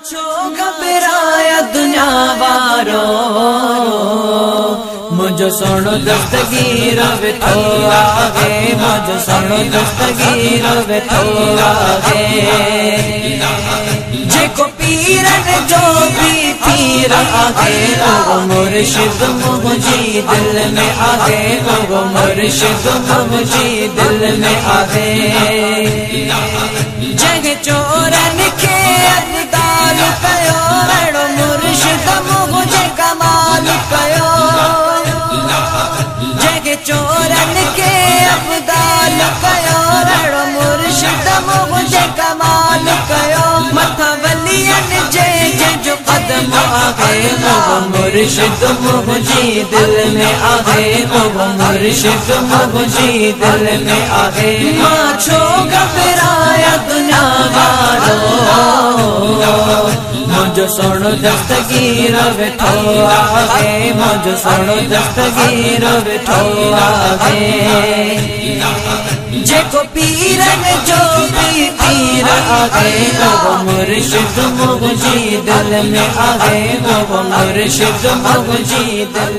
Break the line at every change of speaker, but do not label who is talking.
छो घबराया दुनिया वारो मुझो सोनो दस्तगीर वेठो आगे मुझो सोनो दस्तगीर वेठो आगे जेको पीरन जो भी पीर आगे वो मुर्शिद मुझी दिल में आगे वो मुर्शिद मुझी दिल में आगे जग चोरन के अब्दाल कयो अड़ो मुर्शिद मुझे कमाल कयो जग चोरन के अब्दाल कयो अड़ो मुर्शिद मुझे कमाल कयो मथा वलियन जे जो कदम आगे वो मुर्शिद मुझी दिल में आगे वो मुर्शिद मुझी दिल में आगे मां छो घबराया दुनिया वारो मुझो सोनो दस्तगीर वेठो आगे मुझो सोनो दस्तगीर वेठो आगे जेको पीरन जो भी पीर आगे वो मुर्शिद मुझी दिल में आगे वो मुर्शिद मुझी दिल